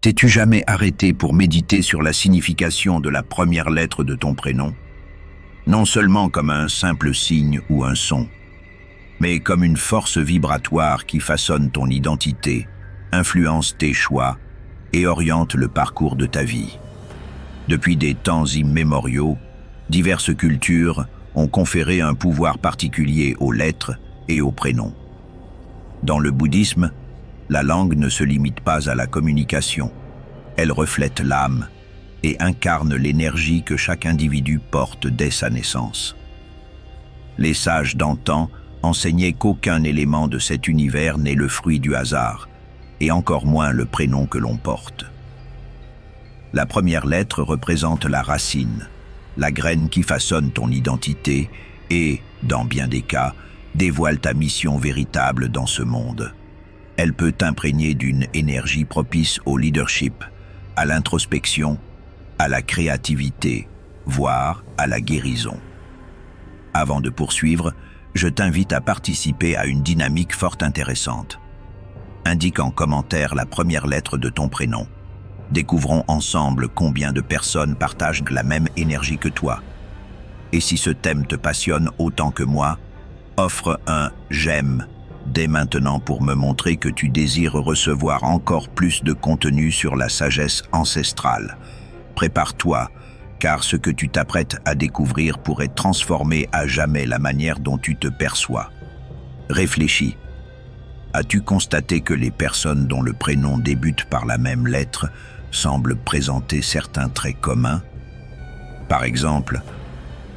T'es-tu jamais arrêté pour méditer sur la signification de la première lettre de ton prénom? Non seulement comme un simple signe ou un son, mais comme une force vibratoire qui façonne ton identité, influence tes choix et oriente le parcours de ta vie. Depuis des temps immémoriaux, diverses cultures ont conféré un pouvoir particulier aux lettres et aux prénoms. Dans le bouddhisme, la langue ne se limite pas à la communication. Elle reflète l'âme et incarne l'énergie que chaque individu porte dès sa naissance. Les sages d'antan enseignaient qu'aucun élément de cet univers n'est le fruit du hasard, et encore moins le prénom que l'on porte. La première lettre représente la racine, la graine qui façonne ton identité et, dans bien des cas, dévoile ta mission véritable dans ce monde. Elle peut t'imprégner d'une énergie propice au leadership, à l'introspection, à la créativité, voire à la guérison. Avant de poursuivre, je t'invite à participer à une dynamique fort intéressante. Indique en commentaire la première lettre de ton prénom. Découvrons ensemble combien de personnes partagent la même énergie que toi. Et si ce thème te passionne autant que moi, offre un « j'aime » dès maintenant pour me montrer que tu désires recevoir encore plus de contenu sur la sagesse ancestrale. Prépare-toi, car ce que tu t'apprêtes à découvrir pourrait transformer à jamais la manière dont tu te perçois. Réfléchis. As-tu constaté que les personnes dont le prénom débute par la même lettre semblent présenter certains traits communs? Par exemple,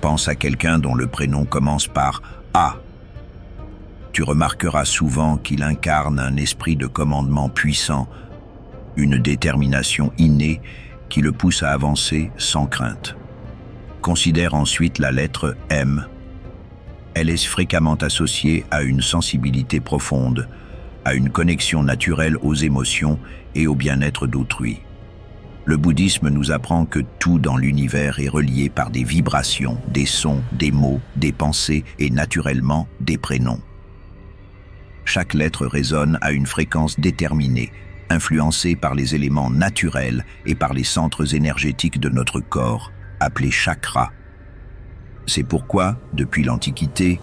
pense à quelqu'un dont le prénom commence par « A ». Tu remarqueras souvent qu'il incarne un esprit de commandement puissant, une détermination innée qui le pousse à avancer sans crainte. Considère ensuite la lettre M. Elle est fréquemment associée à une sensibilité profonde, à une connexion naturelle aux émotions et au bien-être d'autrui. Le bouddhisme nous apprend que tout dans l'univers est relié par des vibrations, des sons, des mots, des pensées et naturellement des prénoms. Chaque lettre résonne à une fréquence déterminée, influencée par les éléments naturels et par les centres énergétiques de notre corps, appelés chakras. C'est pourquoi, depuis l'Antiquité,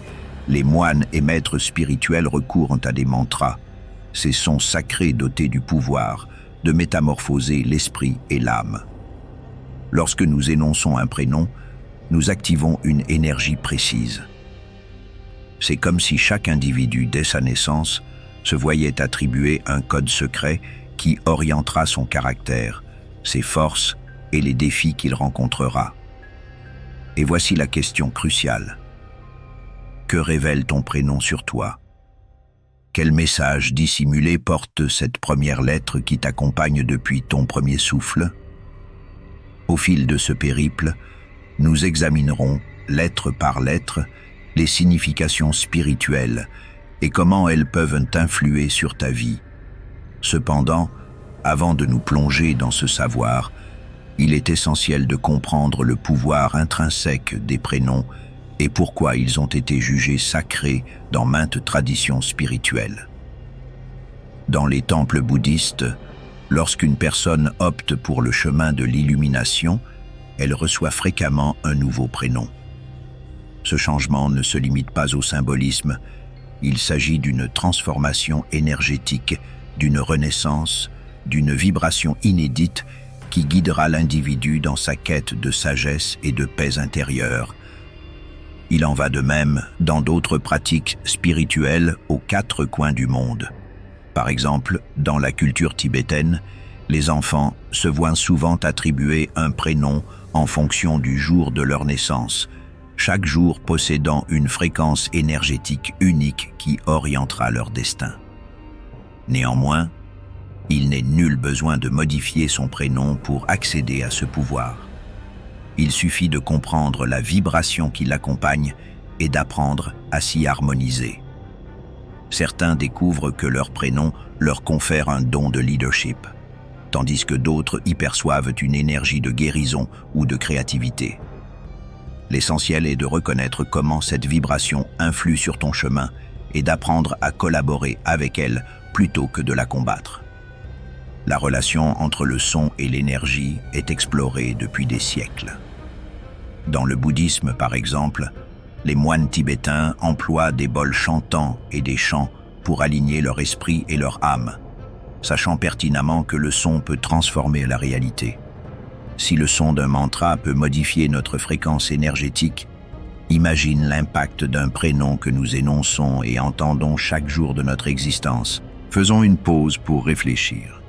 les moines et maîtres spirituels recourent à des mantras, ces sons sacrés dotés du pouvoir de métamorphoser l'esprit et l'âme. Lorsque nous énonçons un prénom, nous activons une énergie précise. C'est comme si chaque individu, dès sa naissance, se voyait attribuer un code secret qui orientera son caractère, ses forces et les défis qu'il rencontrera. Et voici la question cruciale. Que révèle ton prénom sur toi? Quel message dissimulé porte cette première lettre qui t'accompagne depuis ton premier souffle? Au fil de ce périple, nous examinerons, lettre par lettre, les significations spirituelles et comment elles peuvent influer sur ta vie. Cependant, avant de nous plonger dans ce savoir, il est essentiel de comprendre le pouvoir intrinsèque des prénoms et pourquoi ils ont été jugés sacrés dans maintes traditions spirituelles. Dans les temples bouddhistes, lorsqu'une personne opte pour le chemin de l'illumination, elle reçoit fréquemment un nouveau prénom. Ce changement ne se limite pas au symbolisme, il s'agit d'une transformation énergétique, d'une renaissance, d'une vibration inédite qui guidera l'individu dans sa quête de sagesse et de paix intérieure. Il en va de même dans d'autres pratiques spirituelles aux quatre coins du monde. Par exemple, dans la culture tibétaine, les enfants se voient souvent attribuer un prénom en fonction du jour de leur naissance, chaque jour possédant une fréquence énergétique unique qui orientera leur destin. Néanmoins, il n'est nul besoin de modifier son prénom pour accéder à ce pouvoir. Il suffit de comprendre la vibration qui l'accompagne et d'apprendre à s'y harmoniser. Certains découvrent que leur prénom leur confère un don de leadership, tandis que d'autres y perçoivent une énergie de guérison ou de créativité. L'essentiel est de reconnaître comment cette vibration influe sur ton chemin et d'apprendre à collaborer avec elle plutôt que de la combattre. La relation entre le son et l'énergie est explorée depuis des siècles. Dans le bouddhisme, par exemple, les moines tibétains emploient des bols chantants et des chants pour aligner leur esprit et leur âme, sachant pertinemment que le son peut transformer la réalité. Si le son d'un mantra peut modifier notre fréquence énergétique, imagine l'impact d'un prénom que nous énonçons et entendons chaque jour de notre existence. Faisons une pause pour réfléchir.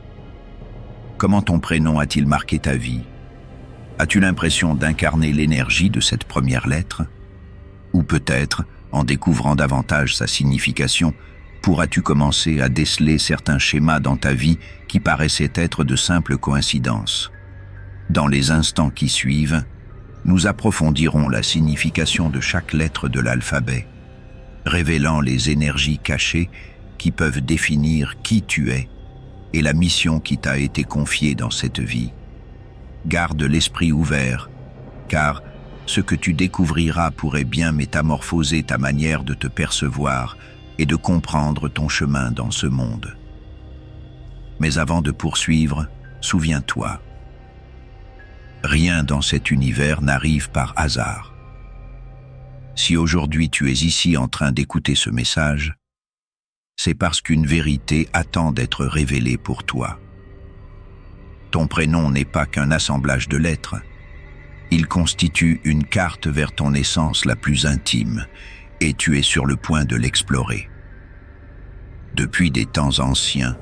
Comment ton prénom a-t-il marqué ta vie? As-tu l'impression d'incarner l'énergie de cette première lettre? Ou peut-être, en découvrant davantage sa signification, pourras-tu commencer à déceler certains schémas dans ta vie qui paraissaient être de simples coïncidences? Dans les instants qui suivent, nous approfondirons la signification de chaque lettre de l'alphabet, révélant les énergies cachées qui peuvent définir qui tu es et la mission qui t'a été confiée dans cette vie. Garde l'esprit ouvert, car ce que tu découvriras pourrait bien métamorphoser ta manière de te percevoir et de comprendre ton chemin dans ce monde. Mais avant de poursuivre, souviens-toi, rien dans cet univers n'arrive par hasard. Si aujourd'hui tu es ici en train d'écouter ce message, c'est parce qu'une vérité attend d'être révélée pour toi. Ton prénom n'est pas qu'un assemblage de lettres. Il constitue une carte vers ton essence la plus intime, et tu es sur le point de l'explorer. Depuis des temps anciens,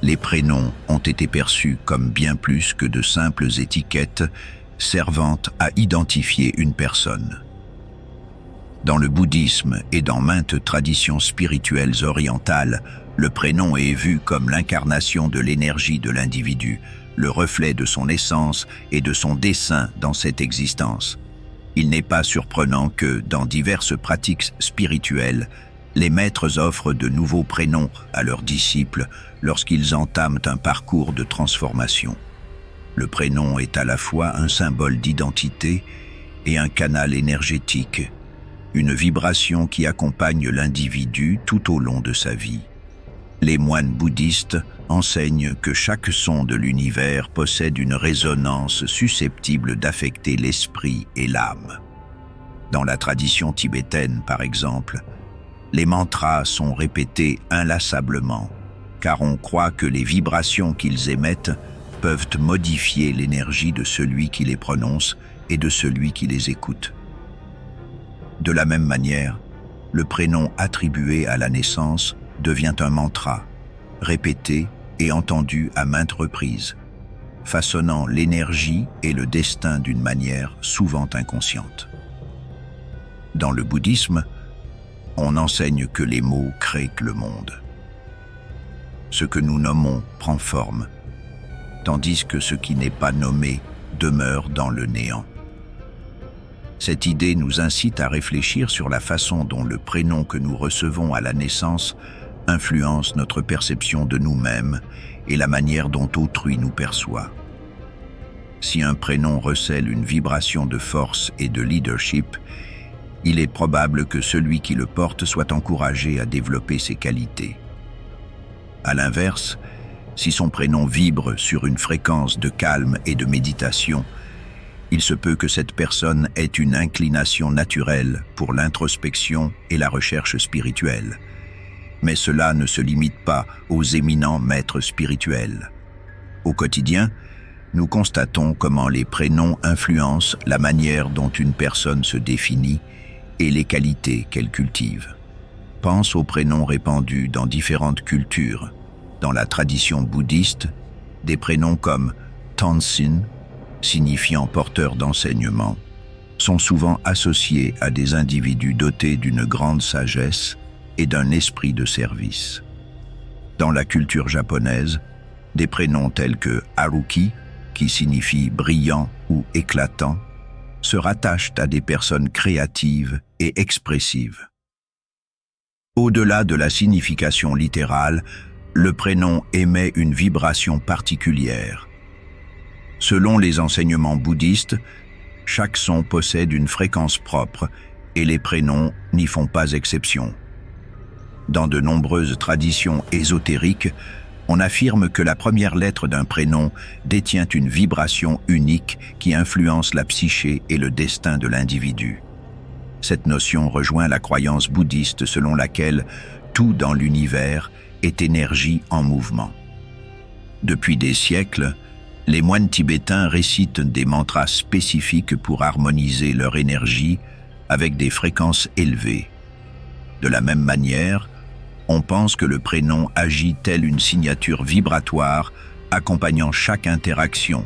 les prénoms ont été perçus comme bien plus que de simples étiquettes servant à identifier une personne. Dans le bouddhisme et dans maintes traditions spirituelles orientales, le prénom est vu comme l'incarnation de l'énergie de l'individu, le reflet de son essence et de son dessein dans cette existence. Il n'est pas surprenant que, dans diverses pratiques spirituelles, les maîtres offrent de nouveaux prénoms à leurs disciples lorsqu'ils entament un parcours de transformation. Le prénom est à la fois un symbole d'identité et un canal énergétique, une vibration qui accompagne l'individu tout au long de sa vie. Les moines bouddhistes enseignent que chaque son de l'univers possède une résonance susceptible d'affecter l'esprit et l'âme. Dans la tradition tibétaine, par exemple, les mantras sont répétés inlassablement, car on croit que les vibrations qu'ils émettent peuvent modifier l'énergie de celui qui les prononce et de celui qui les écoute. De la même manière, le prénom attribué à la naissance devient un mantra, répété et entendu à maintes reprises, façonnant l'énergie et le destin d'une manière souvent inconsciente. Dans le bouddhisme, on enseigne que les mots créent le monde. Ce que nous nommons prend forme, tandis que ce qui n'est pas nommé demeure dans le néant. Cette idée nous incite à réfléchir sur la façon dont le prénom que nous recevons à la naissance influence notre perception de nous-mêmes et la manière dont autrui nous perçoit. Si un prénom recèle une vibration de force et de leadership, il est probable que celui qui le porte soit encouragé à développer ses qualités. À l'inverse, si son prénom vibre sur une fréquence de calme et de méditation, il se peut que cette personne ait une inclination naturelle pour l'introspection et la recherche spirituelle. Mais cela ne se limite pas aux éminents maîtres spirituels. Au quotidien, nous constatons comment les prénoms influencent la manière dont une personne se définit et les qualités qu'elle cultive. Pense aux prénoms répandus dans différentes cultures. Dans la tradition bouddhiste, des prénoms comme Tongsin, signifiant porteur d'enseignement, sont souvent associés à des individus dotés d'une grande sagesse et d'un esprit de service. Dans la culture japonaise, des prénoms tels que Haruki, qui signifie brillant ou éclatant, se rattachent à des personnes créatives et expressives. Au-delà de la signification littérale, le prénom émet une vibration particulière. Selon les enseignements bouddhistes, chaque son possède une fréquence propre et les prénoms n'y font pas exception. Dans de nombreuses traditions ésotériques, On affirme que la première lettre d'un prénom détient une vibration unique qui influence la psyché et le destin de l'individu. Cette notion rejoint la croyance bouddhiste selon laquelle tout dans l'univers est énergie en mouvement. Depuis des siècles, les moines tibétains récitent des mantras spécifiques pour harmoniser leur énergie avec des fréquences élevées. De la même manière, on pense que le prénom agit telle une signature vibratoire accompagnant chaque interaction,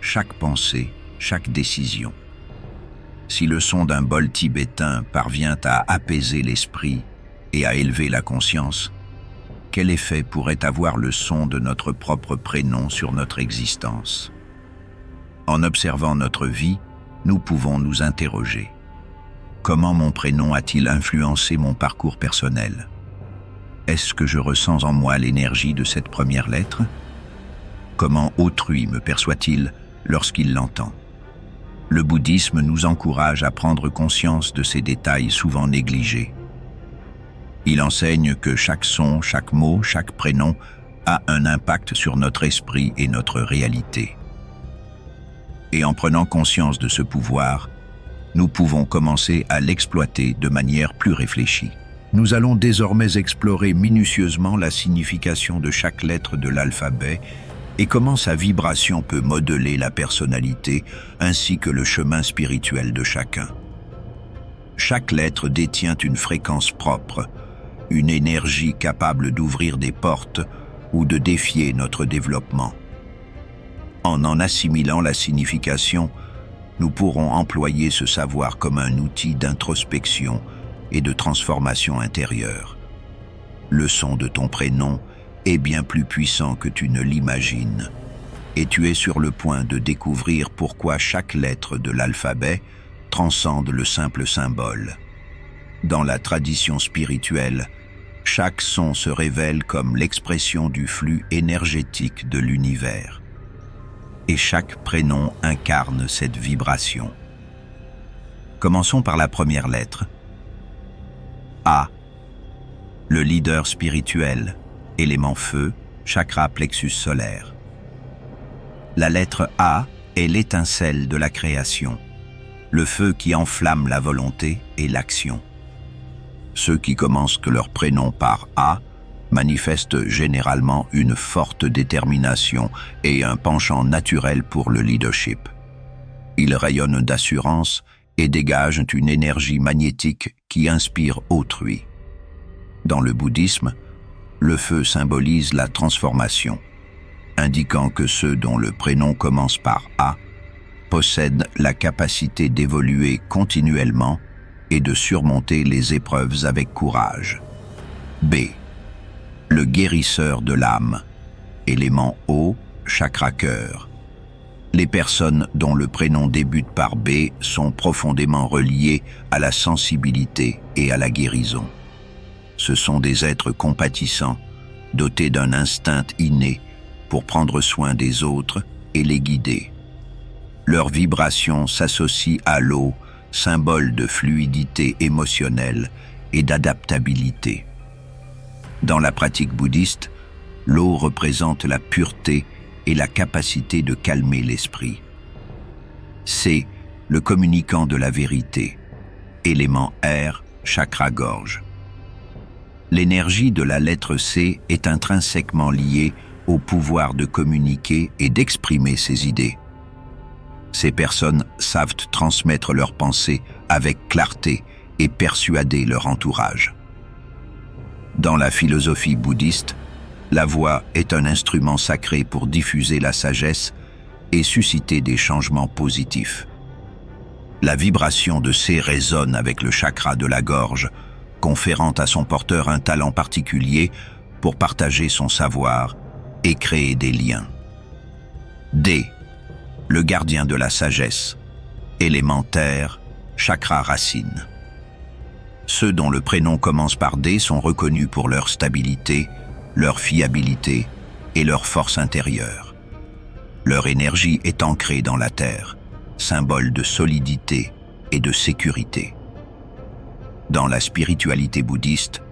chaque pensée, chaque décision. Si le son d'un bol tibétain parvient à apaiser l'esprit et à élever la conscience, quel effet pourrait avoir le son de notre propre prénom sur notre existence? En observant notre vie, nous pouvons nous interroger. Comment mon prénom a-t-il influencé mon parcours personnel? Est-ce que je ressens en moi l'énergie de cette première lettre? Comment autrui me perçoit-il lorsqu'il l'entend? Le bouddhisme nous encourage à prendre conscience de ces détails souvent négligés. Il enseigne que chaque son, chaque mot, chaque prénom a un impact sur notre esprit et notre réalité. Et en prenant conscience de ce pouvoir, nous pouvons commencer à l'exploiter de manière plus réfléchie. Nous allons désormais explorer minutieusement la signification de chaque lettre de l'alphabet et comment sa vibration peut modeler la personnalité ainsi que le chemin spirituel de chacun. Chaque lettre détient une fréquence propre, une énergie capable d'ouvrir des portes ou de défier notre développement. En assimilant la signification, nous pourrons employer ce savoir comme un outil d'introspection et de transformation intérieure. Le son de ton prénom est bien plus puissant que tu ne l'imagines, et tu es sur le point de découvrir pourquoi chaque lettre de l'alphabet transcende le simple symbole. Dans la tradition spirituelle, chaque son se révèle comme l'expression du flux énergétique de l'univers. Et chaque prénom incarne cette vibration. Commençons par la première lettre. A. Le leader spirituel, élément feu, chakra plexus solaire. La lettre A est l'étincelle de la création, le feu qui enflamme la volonté et l'action. Ceux qui commencent leur prénom par A manifestent généralement une forte détermination et un penchant naturel pour le leadership. Ils rayonnent d'assurance et dégagent une énergie magnétique qui inspire autrui. Dans le bouddhisme, le feu symbolise la transformation, indiquant que ceux dont le prénom commence par A possèdent la capacité d'évoluer continuellement et de surmonter les épreuves avec courage. B. Le guérisseur de l'âme, élément eau, chakra cœur. Les personnes dont le prénom débute par B sont profondément reliées à la sensibilité et à la guérison. Ce sont des êtres compatissants, dotés d'un instinct inné pour prendre soin des autres et les guider. Leur vibration s'associe à l'eau, symbole de fluidité émotionnelle et d'adaptabilité. Dans la pratique bouddhiste, l'eau représente la pureté et la capacité de calmer l'esprit. C. Le communicant de la vérité, élément air, chakra gorge. L'énergie de la lettre C est intrinsèquement liée au pouvoir de communiquer et d'exprimer ses idées. Ces personnes savent transmettre leurs pensées avec clarté et persuader leur entourage. Dans la philosophie bouddhiste, la voix est un instrument sacré pour diffuser la sagesse et susciter des changements positifs. La vibration de C résonne avec le chakra de la gorge, conférant à son porteur un talent particulier pour partager son savoir et créer des liens. D. Le gardien de la sagesse, élément terre, chakra racine. Ceux dont le prénom commence par D sont reconnus pour leur stabilité, leur fiabilité et leur force intérieure. Leur énergie est ancrée dans la terre, symbole de solidité et de sécurité. Dans la spiritualité bouddhiste,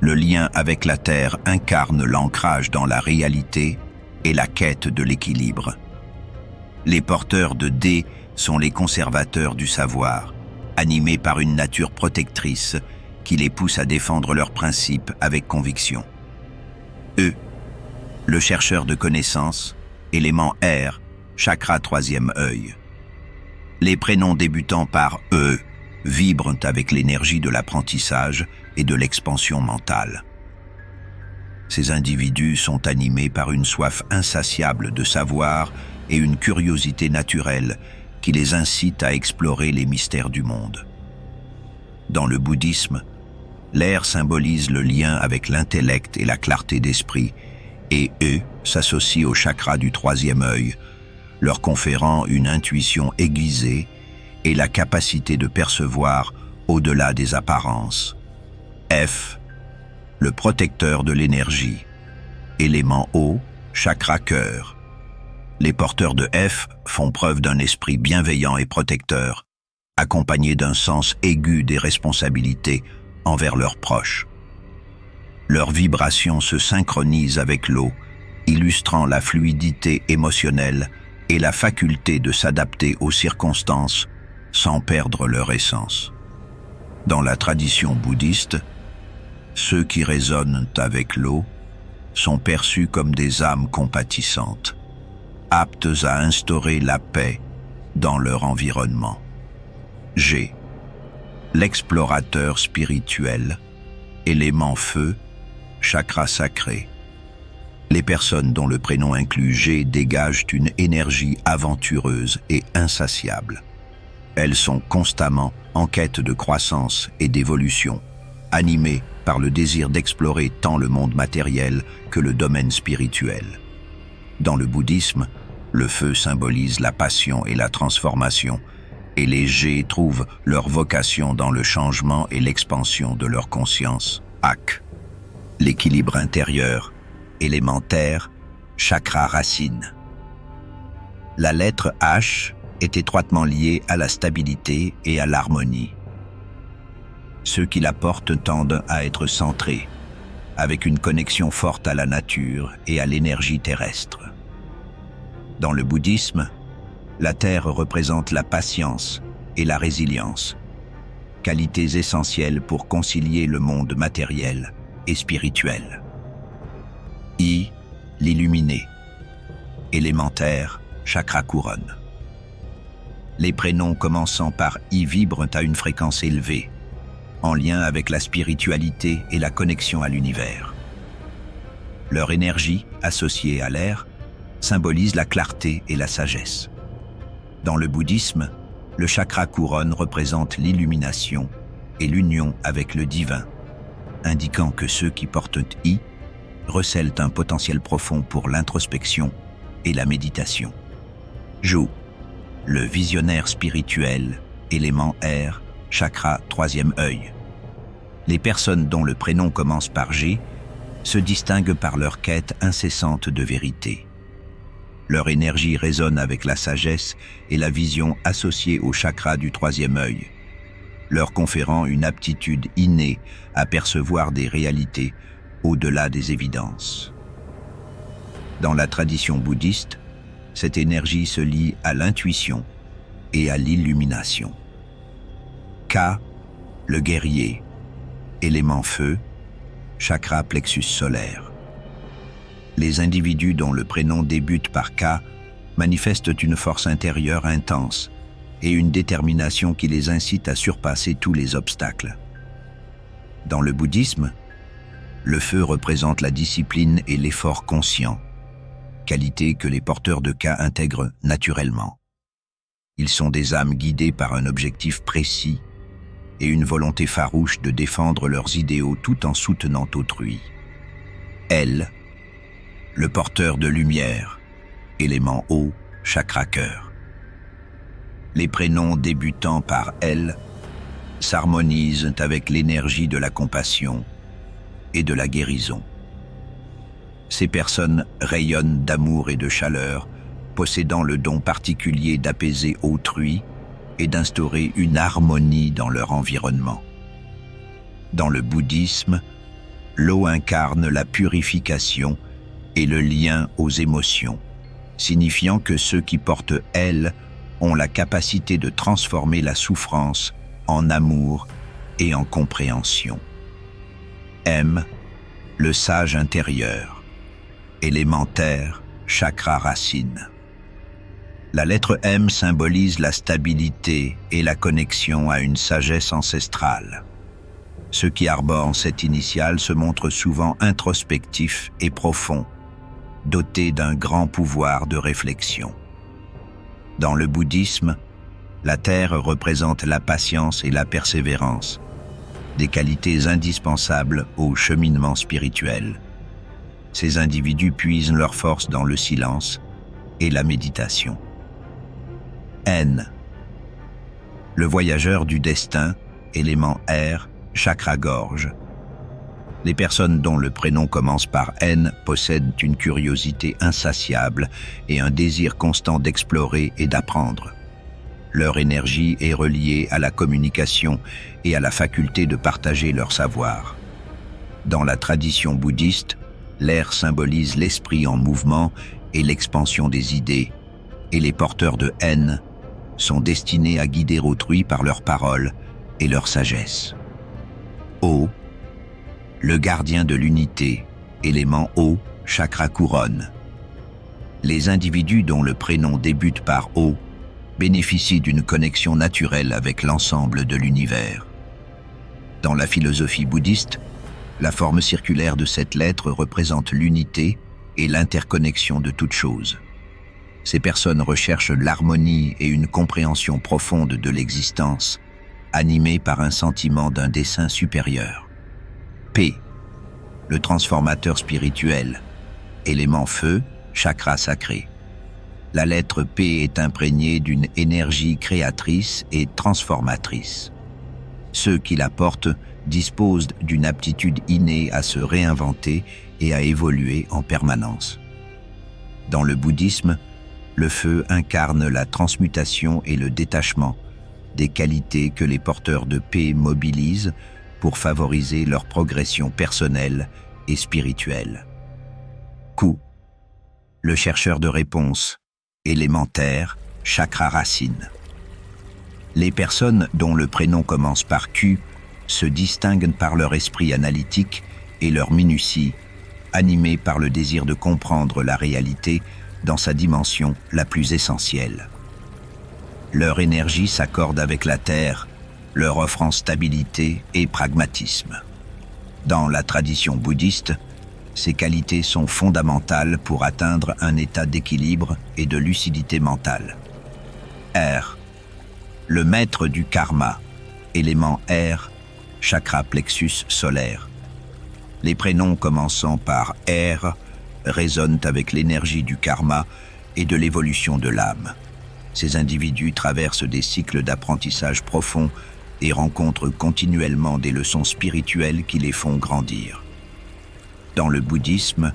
Le lien avec la Terre incarne l'ancrage dans la réalité et la quête de l'équilibre. Les porteurs de D sont les conservateurs du savoir, animés par une nature protectrice qui les pousse à défendre leurs principes avec conviction. E, le chercheur de connaissances, élément R, chakra troisième œil. Les prénoms débutant par E vibrent avec l'énergie de l'apprentissage et de l'expansion mentale. Ces individus sont animés par une soif insatiable de savoir et une curiosité naturelle qui les incite à explorer les mystères du monde. Dans le bouddhisme, l'air symbolise le lien avec l'intellect et la clarté d'esprit, et eux s'associent au chakra du troisième œil, leur conférant une intuition aiguisée et la capacité de percevoir au-delà des apparences. F, le protecteur de l'énergie, élément eau, chakra cœur. Les porteurs de F font preuve d'un esprit bienveillant et protecteur, accompagné d'un sens aigu des responsabilités envers leurs proches. Leurs vibrations se synchronisent avec l'eau, illustrant la fluidité émotionnelle et la faculté de s'adapter aux circonstances sans perdre leur essence. Dans la tradition bouddhiste, ceux qui résonnent avec l'eau sont perçus comme des âmes compatissantes, aptes à instaurer la paix dans leur environnement. G, l'explorateur spirituel, élément feu, chakra sacré. Les personnes dont le prénom inclut G dégagent une énergie aventureuse et insatiable. Elles sont constamment en quête de croissance et d'évolution, animées par le désir d'explorer tant le monde matériel que le domaine spirituel. Dans le bouddhisme, le feu symbolise la passion et la transformation, et les G trouvent leur vocation dans le changement et l'expansion de leur conscience. Ak, l'équilibre intérieur, élémentaire, chakra racine. La lettre H est étroitement liée à la stabilité et à l'harmonie. Ceux qui la portent tendent à être centrés, avec une connexion forte à la nature et à l'énergie terrestre. Dans le bouddhisme, la terre représente la patience et la résilience, qualités essentielles pour concilier le monde matériel et spirituel. I, l'illuminé, élémentaire, chakra couronne. Les prénoms commençant par I vibrent à une fréquence élevée, en lien avec la spiritualité et la connexion à l'univers. Leur énergie, associée à l'air, symbolise la clarté et la sagesse. Dans le bouddhisme, le chakra couronne représente l'illumination et l'union avec le divin, indiquant que ceux qui portent I recèlent un potentiel profond pour l'introspection et la méditation. Jou, le visionnaire spirituel, élément R, chakra troisième œil. Les personnes dont le prénom commence par G se distinguent par leur quête incessante de vérité. Leur énergie résonne avec la sagesse et la vision associée au chakra du troisième œil, leur conférant une aptitude innée à percevoir des réalités au-delà des évidences. Dans la tradition bouddhiste, cette énergie se lie à l'intuition et à l'illumination. K, le guerrier, élément feu, chakra plexus solaire. Les individus dont le prénom débute par K manifestent une force intérieure intense et une détermination qui les incite à surpasser tous les obstacles. Dans le bouddhisme, le feu représente la discipline et l'effort conscient, qualité que les porteurs de K intègrent naturellement. Ils sont des âmes guidées par un objectif précis et une volonté farouche de défendre leurs idéaux tout en soutenant autrui. L, le porteur de lumière, élément eau, chakra cœur. Les prénoms débutant par L s'harmonisent avec l'énergie de la compassion et de la guérison. Ces personnes rayonnent d'amour et de chaleur, possédant le don particulier d'apaiser autrui et d'instaurer une harmonie dans leur environnement. Dans le bouddhisme, l'eau incarne la purification et le lien aux émotions, signifiant que ceux qui portent L ont la capacité de transformer la souffrance en amour et en compréhension. M, le sage intérieur, élémentaire, chakra racine. La lettre M symbolise la stabilité et la connexion à une sagesse ancestrale. Ceux qui arborent cette initiale se montrent souvent introspectifs et profonds, dotés d'un grand pouvoir de réflexion. Dans le bouddhisme, la terre représente la patience et la persévérance, des qualités indispensables au cheminement spirituel. Ces individus puisent leur force dans le silence et la méditation. N, le voyageur du destin, élément air, chakra-gorge. Les personnes dont le prénom commence par N possèdent une curiosité insatiable et un désir constant d'explorer et d'apprendre. Leur énergie est reliée à la communication et à la faculté de partager leur savoir. Dans la tradition bouddhiste, l'air symbolise l'esprit en mouvement et l'expansion des idées, et les porteurs de N sont destinés à guider autrui par leurs paroles et leur sagesse. O, le gardien de l'unité, élément O, chakra couronne. Les individus dont le prénom débute par O bénéficient d'une connexion naturelle avec l'ensemble de l'univers. Dans la philosophie bouddhiste, la forme circulaire de cette lettre représente l'unité et l'interconnexion de toutes choses. Ces personnes recherchent l'harmonie et une compréhension profonde de l'existence, animées par un sentiment d'un dessein supérieur. P, le transformateur spirituel, élément feu, chakra sacré. La lettre P est imprégnée d'une énergie créatrice et transformatrice. Ceux qui la portent disposent d'une aptitude innée à se réinventer et à évoluer en permanence. Dans le bouddhisme, le feu incarne la transmutation et le détachement, des qualités que les porteurs de paix mobilisent pour favoriser leur progression personnelle et spirituelle. Q, le chercheur de réponses, élémentaire, chakra racine. Les personnes dont le prénom commence par Q se distinguent par leur esprit analytique et leur minutie, animés par le désir de comprendre la réalité dans sa dimension la plus essentielle. Leur énergie s'accorde avec la Terre, leur offrant stabilité et pragmatisme. Dans la tradition bouddhiste, ces qualités sont fondamentales pour atteindre un état d'équilibre et de lucidité mentale. R, le maître du karma, élément air, chakra plexus solaire. Les prénoms commençant par R résonnent avec l'énergie du karma et de l'évolution de l'âme. Ces individus traversent des cycles d'apprentissage profond et rencontrent continuellement des leçons spirituelles qui les font grandir. Dans le bouddhisme,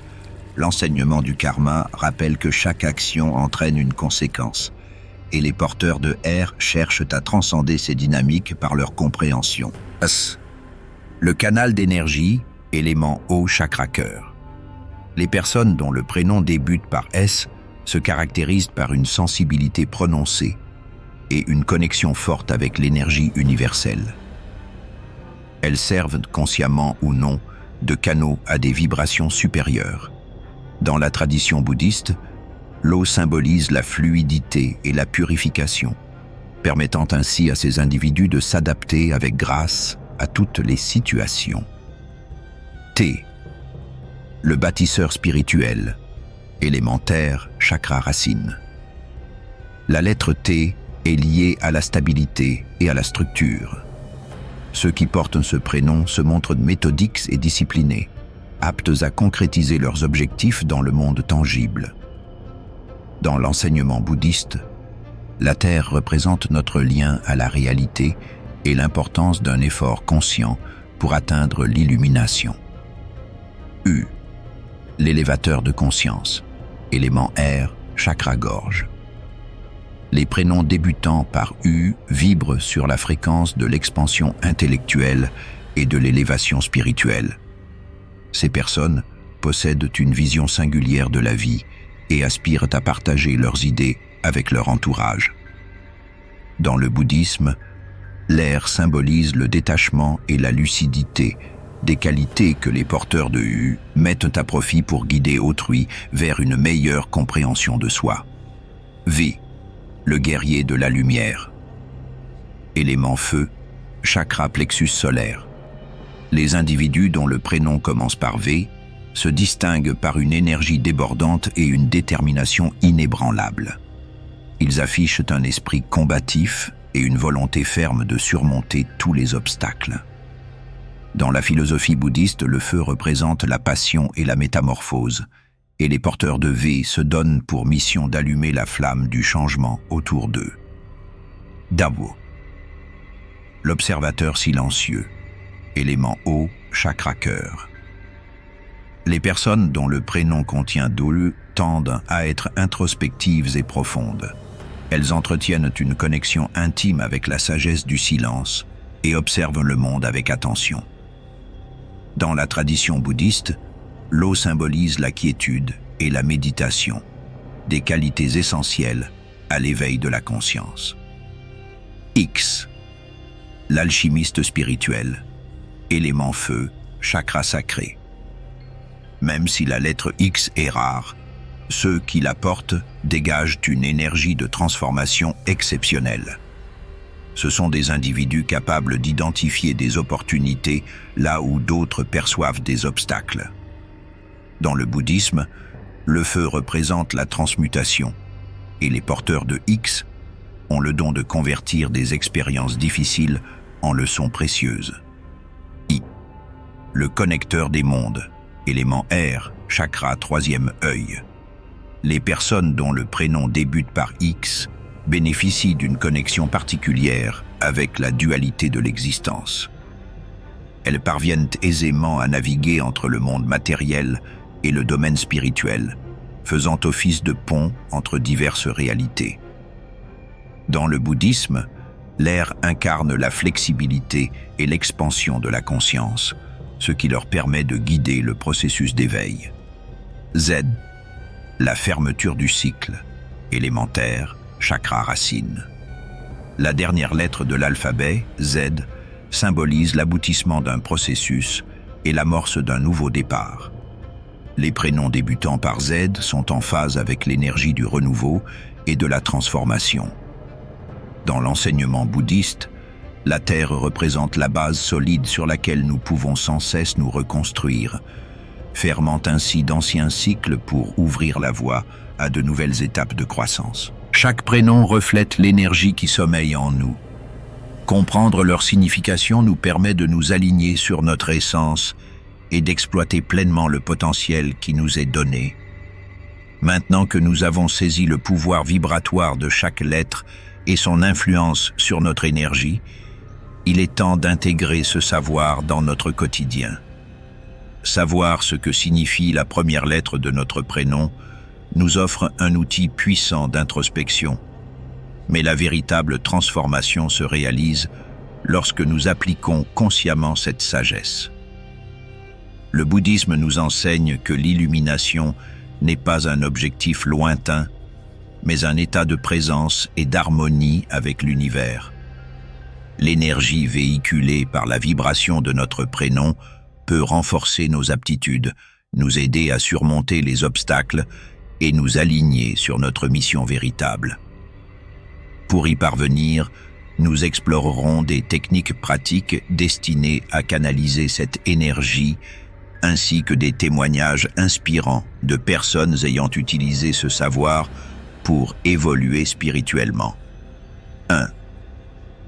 l'enseignement du karma rappelle que chaque action entraîne une conséquence, et les porteurs de R cherchent à transcender ces dynamiques par leur compréhension. S, le canal d'énergie, élément O, chakra cœur. Les personnes dont le prénom débute par S se caractérisent par une sensibilité prononcée et une connexion forte avec l'énergie universelle. Elles servent consciemment ou non de canaux à des vibrations supérieures. Dans la tradition bouddhiste, l'eau symbolise la fluidité et la purification, permettant ainsi à ces individus de s'adapter avec grâce à toutes les situations. T, le bâtisseur spirituel, élémentaire, chakra racine. La lettre T est liée à la stabilité et à la structure. Ceux qui portent ce prénom se montrent méthodiques et disciplinés, aptes à concrétiser leurs objectifs dans le monde tangible. Dans l'enseignement bouddhiste, la Terre représente notre lien à la réalité et l'importance d'un effort conscient pour atteindre l'illumination. U, l'élévateur de conscience, élément air, chakra-gorge. Les prénoms débutant par U vibrent sur la fréquence de l'expansion intellectuelle et de l'élévation spirituelle. Ces personnes possèdent une vision singulière de la vie et aspirent à partager leurs idées avec leur entourage. Dans le bouddhisme, l'air symbolise le détachement et la lucidité, des qualités que les porteurs de Hu mettent à profit pour guider autrui vers une meilleure compréhension de soi. V, le guerrier de la lumière. Élément feu, chakra plexus solaire. Les individus dont le prénom commence par V se distinguent par une énergie débordante et une détermination inébranlable. Ils affichent un esprit combatif et une volonté ferme de surmonter tous les obstacles. Dans la philosophie bouddhiste, le feu représente la passion et la métamorphose, et les porteurs de V se donnent pour mission d'allumer la flamme du changement autour d'eux. Dawo, l'observateur silencieux, élément eau, chakra cœur. Les personnes dont le prénom contient Dol tendent à être introspectives et profondes. Elles entretiennent une connexion intime avec la sagesse du silence et observent le monde avec attention. Dans la tradition bouddhiste, l'eau symbolise la quiétude et la méditation, des qualités essentielles à l'éveil de la conscience. X, l'alchimiste spirituel, élément feu, chakra sacré. Même si la lettre X est rare, ceux qui la portent dégagent une énergie de transformation exceptionnelle. Ce sont des individus capables d'identifier des opportunités là où d'autres perçoivent des obstacles. Dans le bouddhisme, le feu représente la transmutation, et les porteurs de X ont le don de convertir des expériences difficiles en leçons précieuses. I, le connecteur des mondes, élément air, chakra troisième œil. Les personnes dont le prénom débute par X bénéficient d'une connexion particulière avec la dualité de l'existence. Elles parviennent aisément à naviguer entre le monde matériel et le domaine spirituel, faisant office de pont entre diverses réalités. Dans le bouddhisme, l'air incarne la flexibilité et l'expansion de la conscience, ce qui leur permet de guider le processus d'éveil. Z, la fermeture du cycle, élémentaire, chakra racine. La dernière lettre de l'alphabet, Z, symbolise l'aboutissement d'un processus et l'amorce d'un nouveau départ. Les prénoms débutant par Z sont en phase avec l'énergie du renouveau et de la transformation. Dans l'enseignement bouddhiste, la terre représente la base solide sur laquelle nous pouvons sans cesse nous reconstruire, fermant ainsi d'anciens cycles pour ouvrir la voie à de nouvelles étapes de croissance. Chaque prénom reflète l'énergie qui sommeille en nous. Comprendre leur signification nous permet de nous aligner sur notre essence et d'exploiter pleinement le potentiel qui nous est donné. Maintenant que nous avons saisi le pouvoir vibratoire de chaque lettre et son influence sur notre énergie, il est temps d'intégrer ce savoir dans notre quotidien. Savoir ce que signifie la première lettre de notre prénom nous offre un outil puissant d'introspection. Mais la véritable transformation se réalise lorsque nous appliquons consciemment cette sagesse. Le bouddhisme nous enseigne que l'illumination n'est pas un objectif lointain, mais un état de présence et d'harmonie avec l'univers. L'énergie véhiculée par la vibration de notre prénom peut renforcer nos aptitudes, nous aider à surmonter les obstacles et nous aligner sur notre mission véritable. Pour y parvenir, nous explorerons des techniques pratiques destinées à canaliser cette énergie, ainsi que des témoignages inspirants de personnes ayant utilisé ce savoir pour évoluer spirituellement. 1.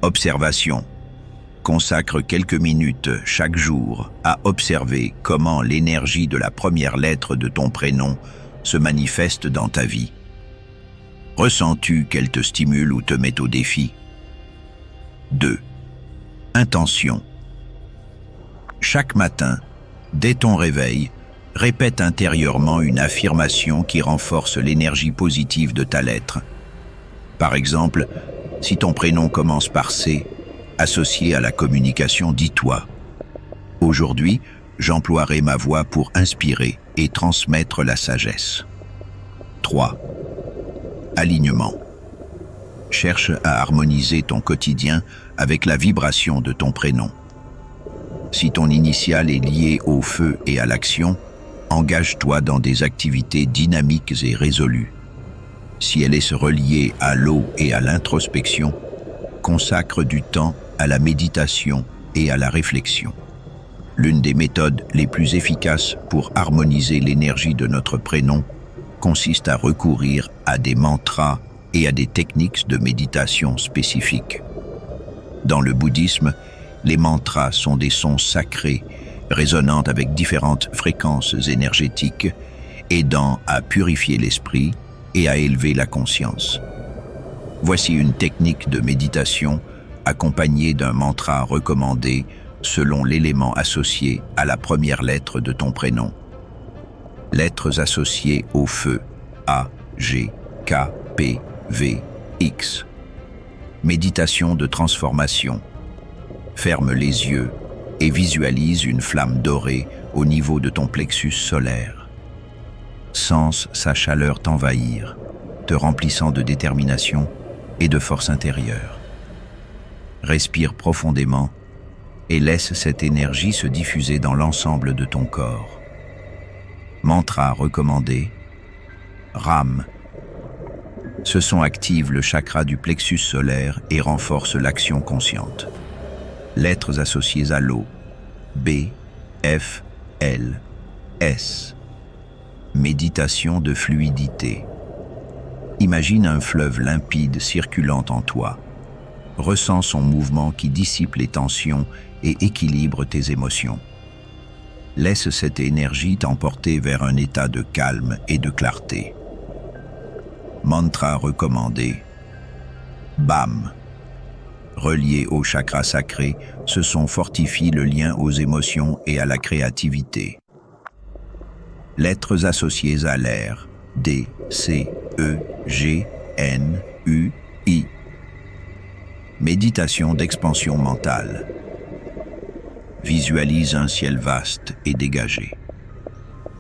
Observation. Consacre quelques minutes chaque jour à observer comment l'énergie de la première lettre de ton prénom se manifeste dans ta vie. Ressens-tu qu'elle te stimule ou te met au défi? 2. Intention. Chaque matin, dès ton réveil, répète intérieurement une affirmation qui renforce l'énergie positive de ta lettre. Par exemple, si ton prénom commence par C, associé à la communication, dis-toi: aujourd'hui, j'emploierai ma voix pour inspirer et transmettre la sagesse. 3. Alignement. Cherche à harmoniser ton quotidien avec la vibration de ton prénom. Si ton initiale est liée au feu et à l'action, engage-toi dans des activités dynamiques et résolues. Si elle est reliée à l'eau et à l'introspection, consacre du temps à la méditation et à la réflexion. L'une des méthodes les plus efficaces pour harmoniser l'énergie de notre prénom consiste à recourir à des mantras et à des techniques de méditation spécifiques. Dans le bouddhisme, les mantras sont des sons sacrés, résonnant avec différentes fréquences énergétiques, aidant à purifier l'esprit et à élever la conscience. Voici une technique de méditation accompagnée d'un mantra recommandé selon l'élément associé à la première lettre de ton prénom. Lettres associées au feu: A, G, K, P, V, X. Méditation de transformation. Ferme les yeux et visualise une flamme dorée au niveau de ton plexus solaire. Sens sa chaleur t'envahir, te remplissant de détermination et de force intérieure. Respire profondément et laisse cette énergie se diffuser dans l'ensemble de ton corps. Mantra recommandé: Ram. Ce son active le chakra du plexus solaire et renforce l'action consciente. Lettres associées à l'eau: B, F, L, S. Méditation de fluidité. Imagine un fleuve limpide circulant en toi. Ressens son mouvement qui dissipe les tensions et équilibre tes émotions. Laisse cette énergie t'emporter vers un état de calme et de clarté. Mantra recommandé: Bam. Relié au chakra sacré, ce son fortifie le lien aux émotions et à la créativité. Lettres associées à l'air: D, C, E, G, N, U, I. Méditation d'expansion mentale. Visualise un ciel vaste et dégagé.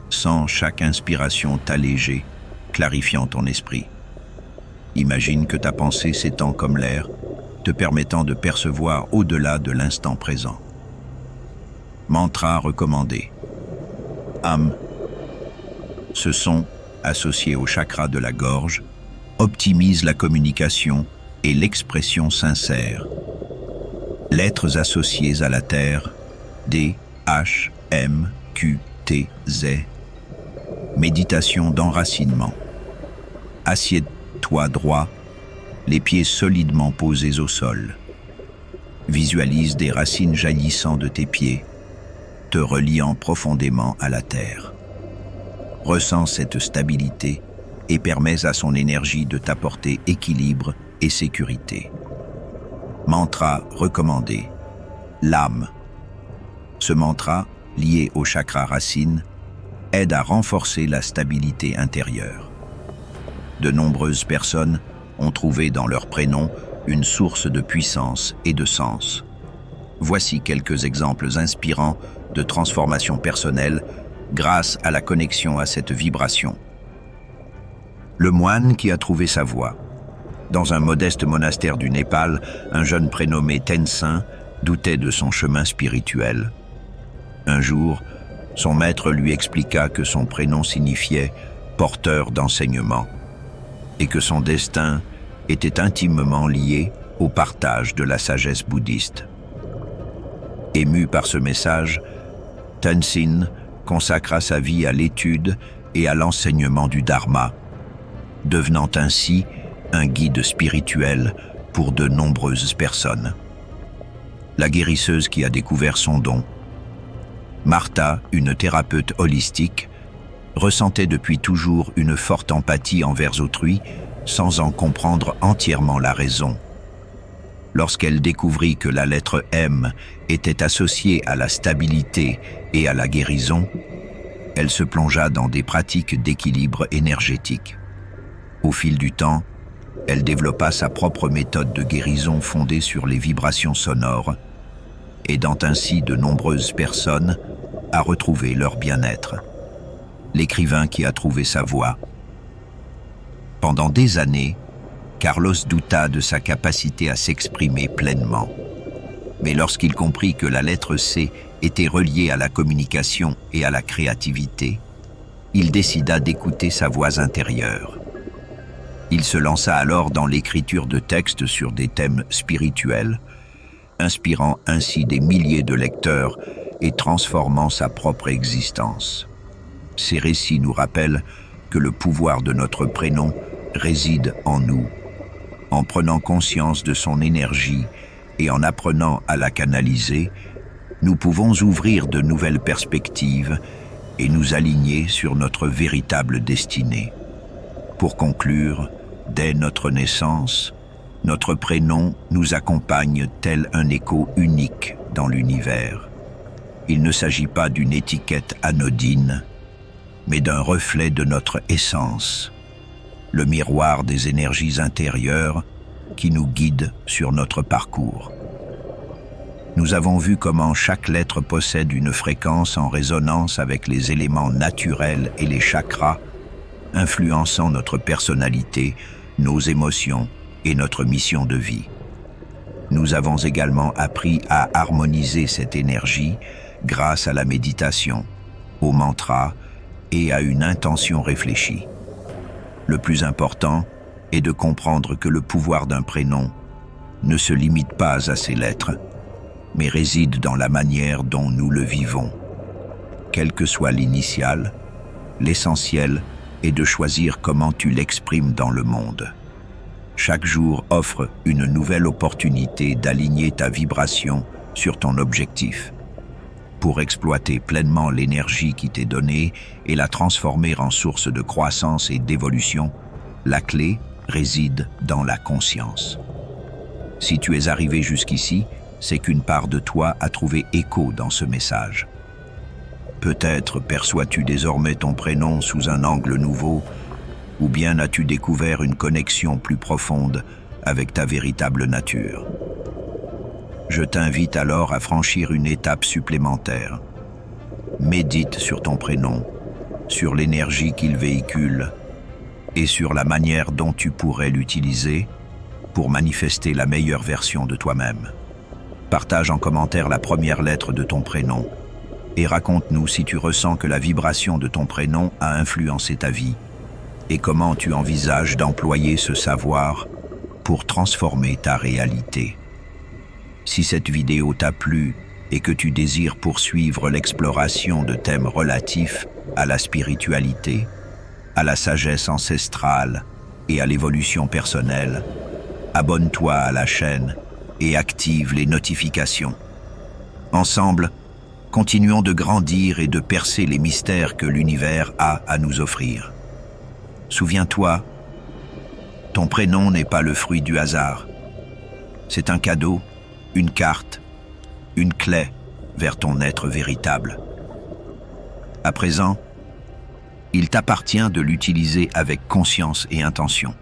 Sens chaque inspiration t'alléger, clarifiant ton esprit. Imagine que ta pensée s'étend comme l'air, te permettant de percevoir au-delà de l'instant présent. Mantra recommandé: Am. Ce son, associé au chakra de la gorge, optimise la communication et l'expression sincère. Lettres associées à la terre: D, H, M, Q, T, Z. Méditation d'enracinement. Assieds-toi droit, les pieds solidement posés au sol. Visualise des racines jaillissant de tes pieds, te reliant profondément à la terre. Ressens cette stabilité et permets à son énergie de t'apporter équilibre et sécurité. Mantra recommandé: L'âme. Ce mantra, lié au chakra racine, aide à renforcer la stabilité intérieure. De nombreuses personnes ont trouvé dans leur prénom une source de puissance et de sens. Voici quelques exemples inspirants de transformation personnelle grâce à la connexion à cette vibration. Le moine qui a trouvé sa voie. Dans un modeste monastère du Népal, un jeune prénommé Tenzin doutait de son chemin spirituel. Un jour, son maître lui expliqua que son prénom signifiait « porteur d'enseignement » et que son destin était intimement lié au partage de la sagesse bouddhiste. Ému par ce message, Tenzin consacra sa vie à l'étude et à l'enseignement du Dharma, devenant ainsi un guide spirituel pour de nombreuses personnes. La guérisseuse qui a découvert son don. Martha, une thérapeute holistique, ressentait depuis toujours une forte empathie envers autrui sans en comprendre entièrement la raison. Lorsqu'elle découvrit que la lettre M était associée à la stabilité et à la guérison, elle se plongea dans des pratiques d'équilibre énergétique. Au fil du temps, elle développa sa propre méthode de guérison fondée sur les vibrations sonores, aidant ainsi de nombreuses personnes à retrouver leur bien-être. L'écrivain qui a trouvé sa voie. Pendant des années, Carlos douta de sa capacité à s'exprimer pleinement. Mais lorsqu'il comprit que la lettre C était reliée à la communication et à la créativité, il décida d'écouter sa voix intérieure. Il se lança alors dans l'écriture de textes sur des thèmes spirituels, inspirant ainsi des milliers de lecteurs et transformant sa propre existence. Ces récits nous rappellent que le pouvoir de notre prénom réside en nous. En prenant conscience de son énergie et en apprenant à la canaliser, nous pouvons ouvrir de nouvelles perspectives et nous aligner sur notre véritable destinée. Pour conclure, dès notre naissance, notre prénom nous accompagne tel un écho unique dans l'univers. Il ne s'agit pas d'une étiquette anodine, mais d'un reflet de notre essence, le miroir des énergies intérieures qui nous guident sur notre parcours. Nous avons vu comment chaque lettre possède une fréquence en résonance avec les éléments naturels et les chakras, influençant notre personnalité, nos émotions et notre mission de vie. Nous avons également appris à harmoniser cette énergie grâce à la méditation, au mantra et à une intention réfléchie. Le plus important est de comprendre que le pouvoir d'un prénom ne se limite pas à ses lettres, mais réside dans la manière dont nous le vivons. Quelle que soit l'initiale, l'essentiel est de choisir comment tu l'exprimes dans le monde. Chaque jour offre une nouvelle opportunité d'aligner ta vibration sur ton objectif. Pour exploiter pleinement l'énergie qui t'est donnée et la transformer en source de croissance et d'évolution, la clé réside dans la conscience. Si tu es arrivé jusqu'ici, c'est qu'une part de toi a trouvé écho dans ce message. Peut-être perçois-tu désormais ton prénom sous un angle nouveau, ou bien as-tu découvert une connexion plus profonde avec ta véritable nature. Je t'invite alors à franchir une étape supplémentaire. Médite sur ton prénom, sur l'énergie qu'il véhicule et sur la manière dont tu pourrais l'utiliser pour manifester la meilleure version de toi-même. Partage en commentaire la première lettre de ton prénom et raconte-nous si tu ressens que la vibration de ton prénom a influencé ta vie et comment tu envisages d'employer ce savoir pour transformer ta réalité. Si cette vidéo t'a plu et que tu désires poursuivre l'exploration de thèmes relatifs à la spiritualité, à la sagesse ancestrale et à l'évolution personnelle, abonne-toi à la chaîne et active les notifications. Ensemble, continuons de grandir et de percer les mystères que l'univers a à nous offrir. Souviens-toi, ton prénom n'est pas le fruit du hasard. C'est un cadeau, une carte, une clé vers ton être véritable. À présent, il t'appartient de l'utiliser avec conscience et intention.